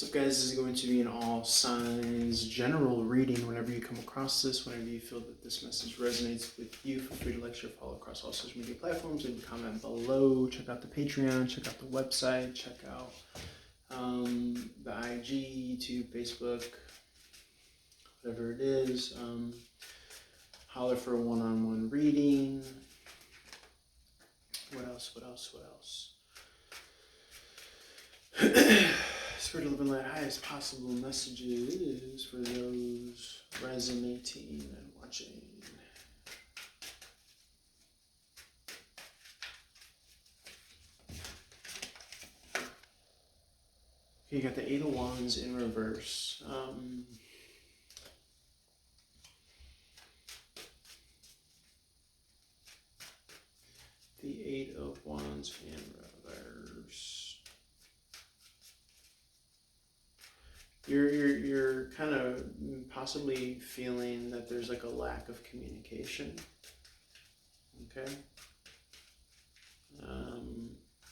What's up, guys? This is going to be an all signs general reading. Whenever you come across this, whenever you feel that this message resonates with you, feel free to like, share, follow across all social media platforms, and comment below. Check out the Patreon, check out the website, check out the IG, YouTube, Facebook, whatever it is. Holler for a one-on-one reading. What else? Spirit of living light, highest possible messages for those resonating and watching. Okay, you got the Eight of Wands in reverse. The Eight of Wands in reverse. You're kind of possibly feeling that there's like a lack of communication. Okay.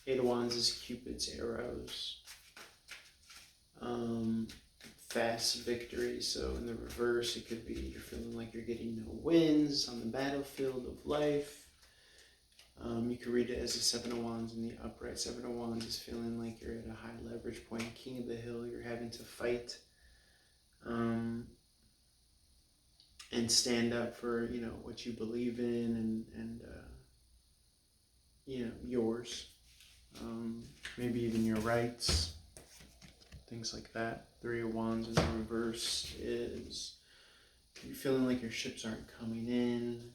Eight of Wands is Cupid's arrows. Fast victory. So in the reverse, it could be you're feeling like you're getting no wins on the battlefield of life. You could read it as a Seven of Wands in the upright. Seven of Wands is feeling like you're at a high leverage point, king of the hill. You're having to fight and stand up for, what you believe in and yours. Maybe even your rights, things like that. Three of Wands in the reverse is you're feeling like your ships aren't coming in.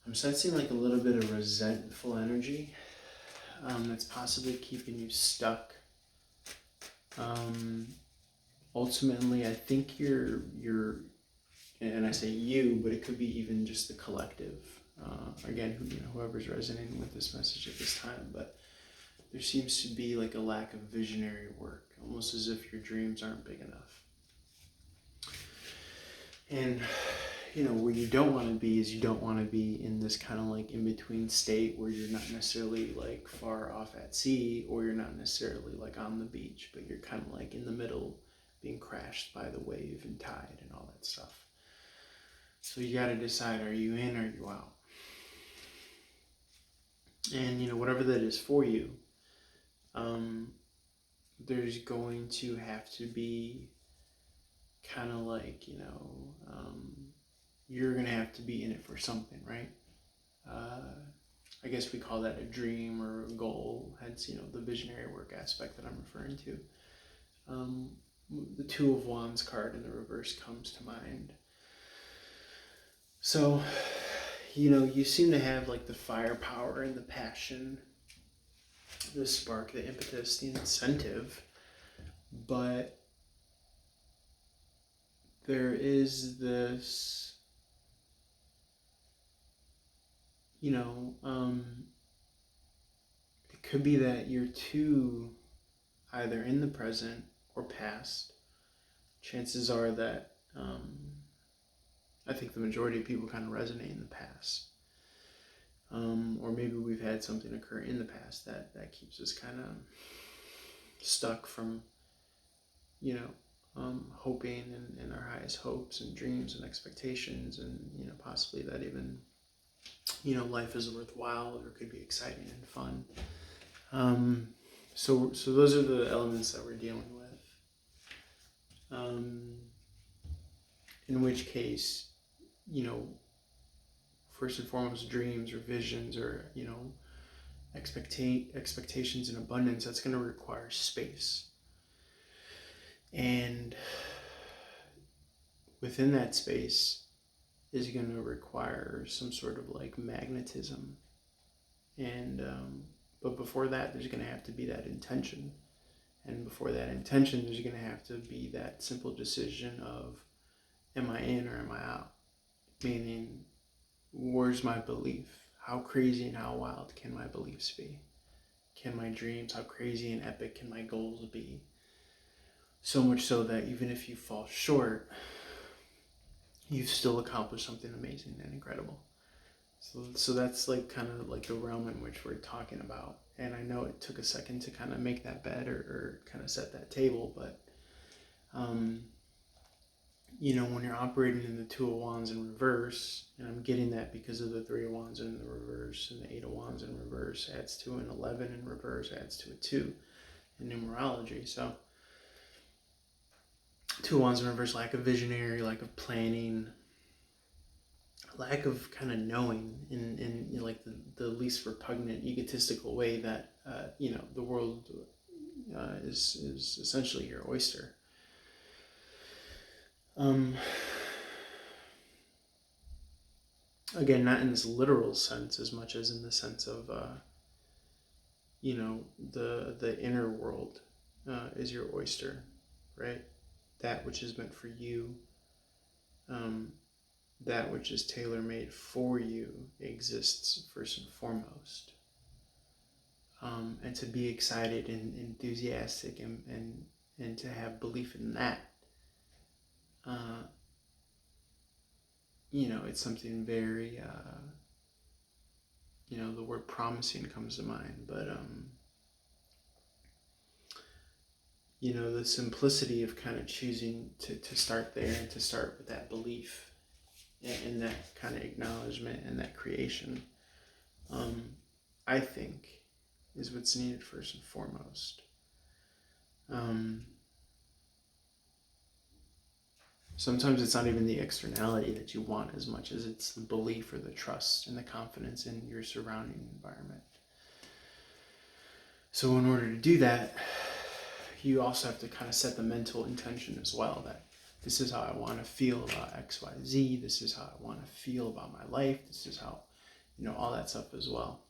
I'm sensing like a little bit of resentful energy that's possibly keeping you stuck. Ultimately, I think you're, and I say you, but it could be even just the collective. Again, whoever's resonating with this message at this time, but there seems to be like a lack of visionary work, almost as if your dreams aren't big enough. And where you don't want to be is you don't want to be in this kind of like in-between state where you're not necessarily like far off at sea, or you're not necessarily like on the beach, but you're kind of like in the middle, being crashed by the wave and tide and all that stuff. So you got to decide, are you in or are you out? And whatever that is for you, there's going to have to be kind of like, you're going to have to be in it for something, right? I guess we call that a dream or a goal, hence, the visionary work aspect that I'm referring to. The Two of Wands card in the reverse comes to mind. So, you seem to have like the firepower and the passion, the spark, the impetus, the incentive, but there is this, it could be that you're too either in the present or past. Chances are that I think the majority of people kind of resonate in the past. Or maybe we've had something occur in the past that keeps us kind of stuck from, hoping in our highest hopes and dreams and expectations, and, possibly that even, life is worthwhile or could be exciting and fun. So those are the elements that we're dealing with. In which case, first and foremost, dreams or visions or, expectations and abundance, that's going to require space. And within that space is going to require some sort of like magnetism. And, but before that, there's going to have to be that intention. And before that intention, there's going to have to be that simple decision of, am I in or am I out? Meaning, where's my belief? How crazy and how wild can my beliefs be? Can my dreams, how crazy and epic can my goals be? So much so that even if you fall short, you've still accomplished something amazing and incredible. So that's like kind of like the realm in which we're talking about. And I know it took a second to kind of make that bed or kind of set that table, but when you're operating in the Two of Wands in reverse, and I'm getting that because of the Three of Wands in the reverse, and the Eight of Wands in reverse adds to an 11 in reverse, adds to a 2 in numerology. So Two of Wands in reverse, lack of visionary, lack of planning, lack of kind of knowing in like the least repugnant, egotistical way that the world is essentially your oyster. Again, not in this literal sense as much as in the sense of the inner world is your oyster, right? That which is meant for you, that which is tailor-made for you exists first and foremost. And to be excited and enthusiastic and to have belief in that, it's something very, the word promising comes to mind, but, the simplicity of kind of choosing to start there and to start with that belief and that kind of acknowledgement and that creation, I think, is what's needed first and foremost. Sometimes it's not even the externality that you want as much as it's the belief or the trust and the confidence in your surrounding environment. So in order to do that, you also have to kind of set the mental intention as well, that this is how I want to feel about X, Y, Z. This is how I want to feel about my life. This is how, all that stuff as well.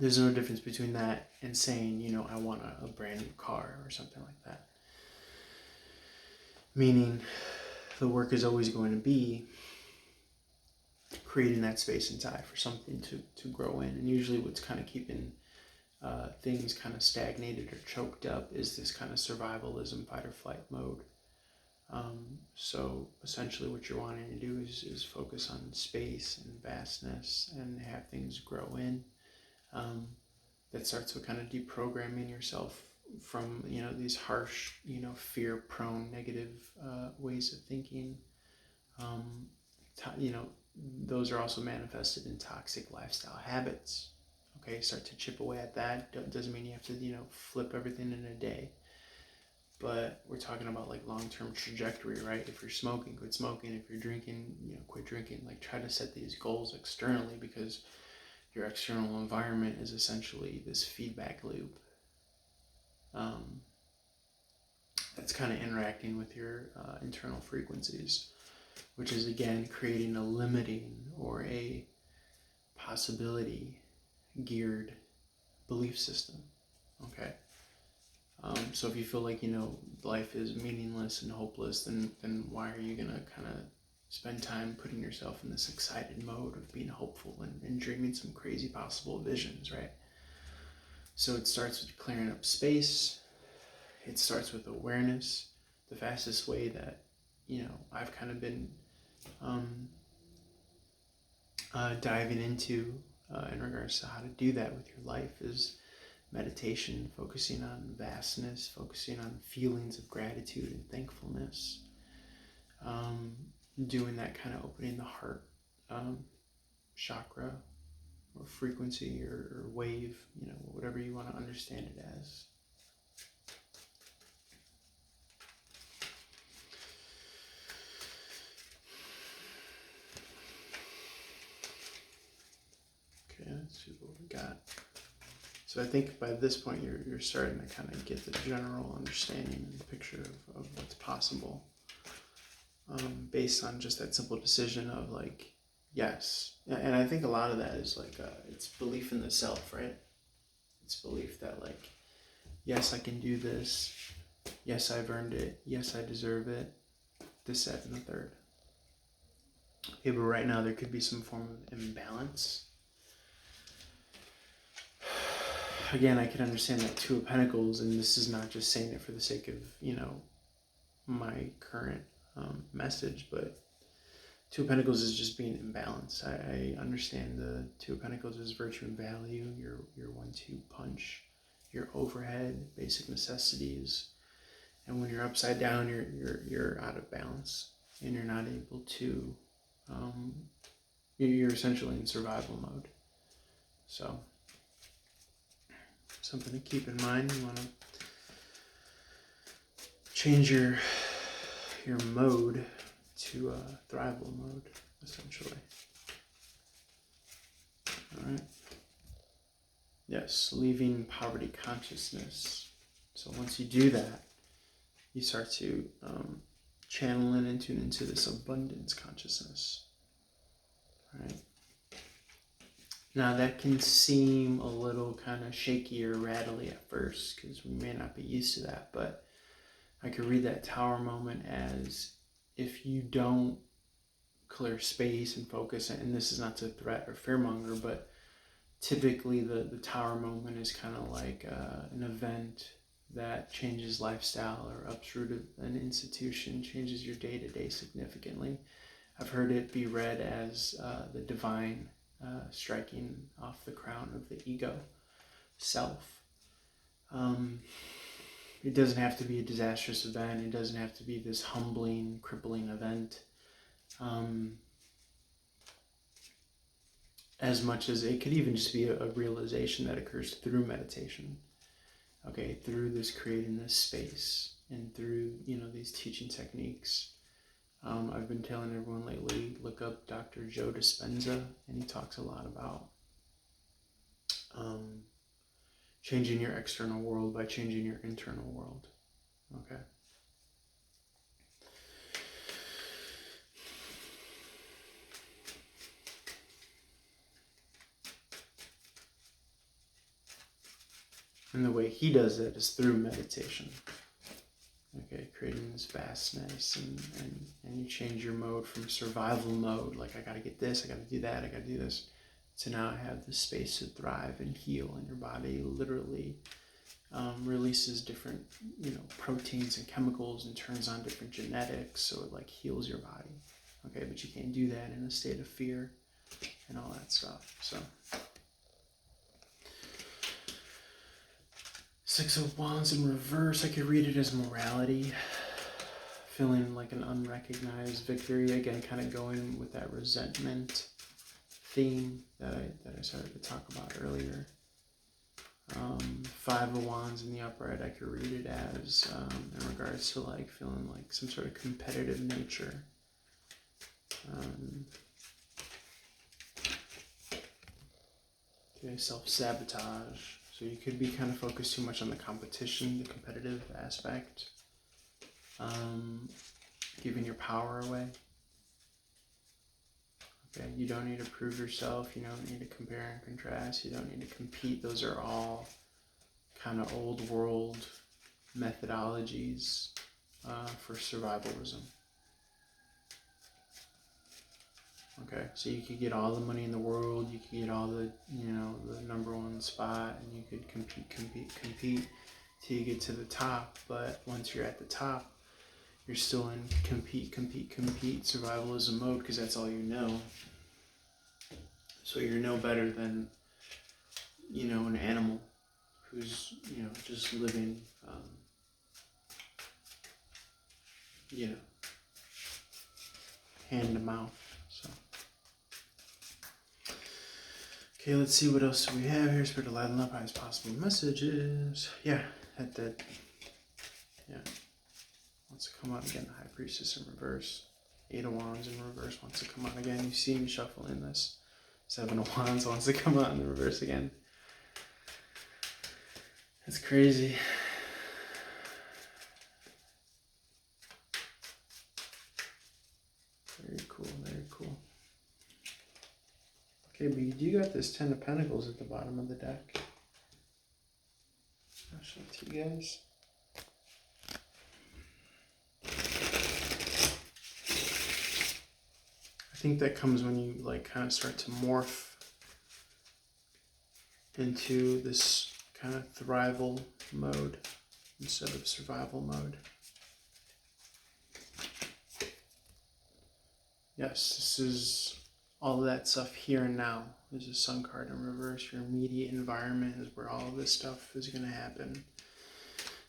There's no difference between that and saying, I want a brand new car or something like that. Meaning the work is always going to be creating that space and time for something to grow in. And usually what's kind of keeping things kind of stagnated or choked up is this kind of survivalism, fight or flight mode. So essentially what you're wanting to do is focus on space and vastness and have things grow in. That starts with kind of deprogramming yourself from, these harsh, fear-prone, negative ways of thinking. Those are also manifested in toxic lifestyle habits. Okay, start to chip away at that. Doesn't mean you have to, flip everything in a day. But we're talking about like long-term trajectory, right? If you're smoking, quit smoking. If you're drinking, quit drinking. Like try to set these goals externally, because your external environment is essentially this feedback loop. That's kind of interacting with your internal frequencies, which is again creating a limiting or a possibility geared belief system. Okay. So if you feel like, life is meaningless and hopeless, then why are you going to kind of spend time putting yourself in this excited mode of being hopeful and dreaming some crazy possible visions, right? So it starts with clearing up space. It starts with awareness. The fastest way that, I've kind of been diving into in regards to how to do that with your life is meditation, focusing on vastness, focusing on feelings of gratitude and thankfulness, doing that kind of opening the heart chakra or frequency or wave, whatever you want to understand it as. Okay, let's see what we got. So I think by this point you're starting to kind of get the general understanding and picture of what's possible, based on just that simple decision of like, yes. And I think a lot of that is like, it's belief in the self, right? It's belief that like, yes, I can do this. Yes, I've earned it. Yes, I deserve it. This, that, and the third. Okay, but right now there could be some form of imbalance. Again, I can understand that Two of Pentacles, and this is not just saying it for the sake of, my current message, but Two of Pentacles is just being imbalanced. I understand the Two of Pentacles is virtue and value, your 1-2 punch, your overhead, basic necessities. And when you're upside down, you're out of balance, and you're not able to, you're essentially in survival mode. So, something to keep in mind. You want to change your mode to thrival mode, essentially. All right. Yes, leaving poverty consciousness. So once you do that, you start to channel in and tune into this abundance consciousness. Right? Now that can seem a little kind of shaky or rattly at first because we may not be used to that, but I could read that Tower moment as if you don't clear space and focus, and this is not to threat or fearmonger, but typically the Tower moment is kind of like an event that changes lifestyle or uprooted an institution, changes your day-to-day significantly. I've heard it be read as the divine striking off the crown of the ego self. It doesn't have to be a disastrous event. It doesn't have to be this humbling, crippling event. As much as it could even just be a realization that occurs through meditation. Okay, through this creating this space and through, these teaching techniques. I've been telling everyone lately, look up Dr. Joe Dispenza, and he talks a lot about changing your external world by changing your internal world. Okay. And the way he does it is through meditation. Okay, creating this vastness, and you change your mode from survival mode, like I gotta get this, I gotta do that, I gotta do this, to now I have the space to thrive and heal, and your body literally releases different, proteins and chemicals and turns on different genetics, so it like heals your body. Okay, but you can't do that in a state of fear and all that stuff. So. Six of Wands in reverse, I could read it as morality, feeling like an unrecognized victory, again kind of going with that resentment theme that I started to talk about earlier. Five of Wands in the upright, I could read it as in regards to like feeling like some sort of competitive nature. Okay, self-sabotage. So you could be kind of focused too much on the competition, the competitive aspect, giving your power away. Okay, you don't need to prove yourself. You don't need to compare and contrast. You don't need to compete. Those are all kind of old world methodologies for survivalism. Okay, so you could get all the money in the world, you could get all the, the number one spot, and you could compete till you get to the top. But once you're at the top, you're still in compete survivalism mode because that's all you know. So you're no better than, an animal who's, just living, hand to mouth. So. Okay, let's see what else we have here. Spirit to lighten up highest possible messages. Yeah, that. Yeah. Wants to come out again. The High Priestess in reverse. 8 of Wands in reverse wants to come out again. You see me shuffling this. 7 of Wands wants to come out in the reverse again. That's crazy. Very cool, very cool. Okay, but you do got this 10 of Pentacles at the bottom of the deck. I'll show it to you guys. I think that comes when you like kind of start to morph into this kind of thrival mode instead of survival mode. Yes, this is all of that stuff here and now. There's a sun card in reverse. Your immediate environment is where all of this stuff is going to happen.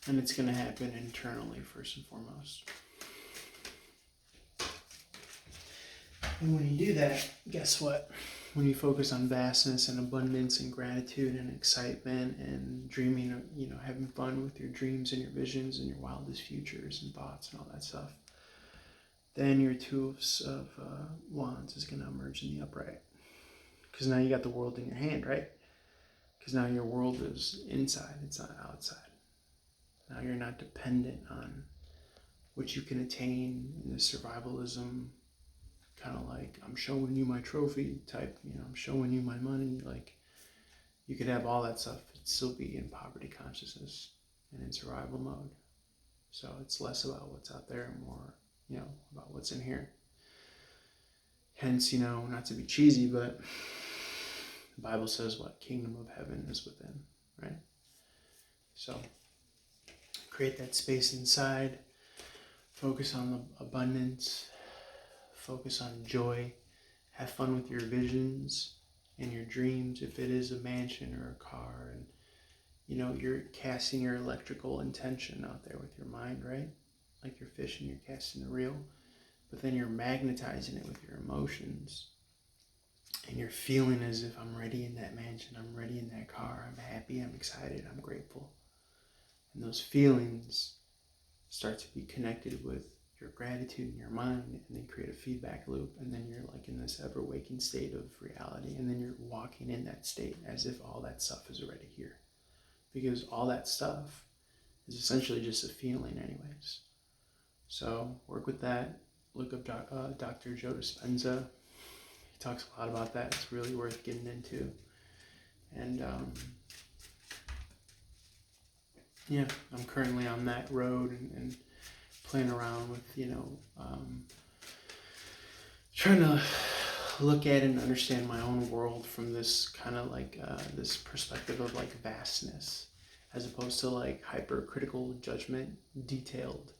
And it's going to happen internally, first and foremost. And when you do that, guess what? When you focus on vastness and abundance and gratitude and excitement and dreaming, having fun with your dreams and your visions and your wildest futures and thoughts and all that stuff, then your two of wands is going to emerge in the upright. Because now you got the world in your hand, right? Because now your world is inside, it's not outside. Now you're not dependent on what you can attain in the survivalism, kind of like, I'm showing you my trophy type, I'm showing you my money. Like, you could have all that stuff, but still be in poverty consciousness and in survival mode. So it's less about what's out there and more, about what's in here. Hence, not to be cheesy, but the Bible says what? Kingdom of heaven is within, right? So create that space inside. Focus on the abundance. Focus on joy. Have fun with your visions and your dreams. If it is a mansion or a car, and you're casting your electrical intention out there with your mind, right? Like you're fishing, you're casting the reel, but then you're magnetizing it with your emotions. And you're feeling as if I'm ready in that mansion, I'm ready in that car, I'm happy, I'm excited, I'm grateful. And those feelings start to be connected with your gratitude in your mind, and they create a feedback loop, and then you're like in this ever-waking state of reality, and then you're walking in that state as if all that stuff is already here. Because all that stuff is essentially just a feeling anyways. So work with that. Look up Dr. Joe Dispenza. He talks a lot about that. It's really worth getting into. And I'm currently on that road and playing around with, trying to look at and understand my own world from this kind of like this perspective of like vastness, as opposed to like hypercritical judgment, detailed,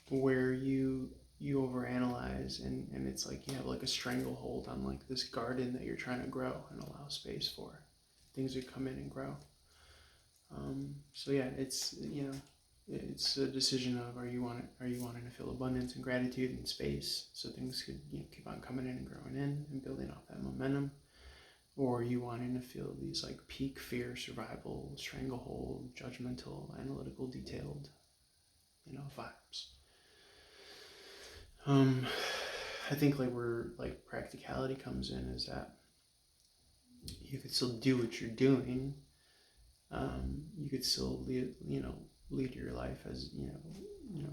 where you overanalyze and it's like you have like a stranglehold on like this garden that you're trying to grow and allow space for things to come in and grow. So yeah, it's it's a decision of are you wanting to feel abundance and gratitude and space so things could keep on coming in and growing in and building off that momentum, or are you wanting to feel these like peak fear, survival, stranglehold, judgmental, analytical, detailed vibes. I think like where like practicality comes in is that you could still do what you're doing. You could still lead your life as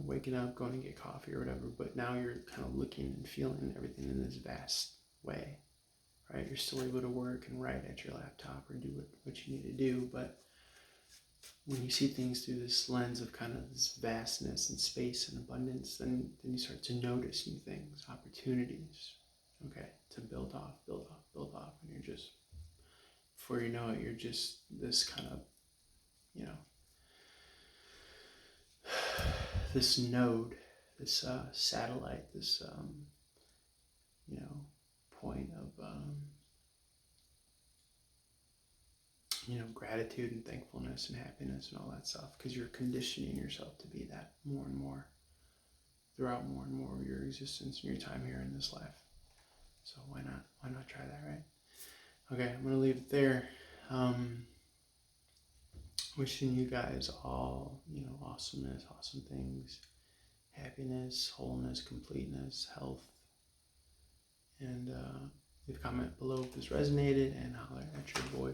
waking up, going to get coffee or whatever, but now you're kind of looking and feeling everything in this vast way, right? You're still able to work and write at your laptop or do what you need to do, but when you see things through this lens of kind of this vastness and space and abundance, then you start to notice new things, opportunities, okay, to build off, and you're just, before you know it, you're just this kind of, this node, this satellite, this, point of, gratitude and thankfulness and happiness and all that stuff, because you're conditioning yourself to be that more and more throughout more and more of your existence and your time here in this life. So why not try that, right? Okay, I'm gonna leave it there. Wishing you guys all, awesomeness, awesome things, happiness, wholeness, completeness, health, and leave a comment below if this resonated, and holler at your boy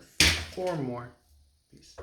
for more. Peace.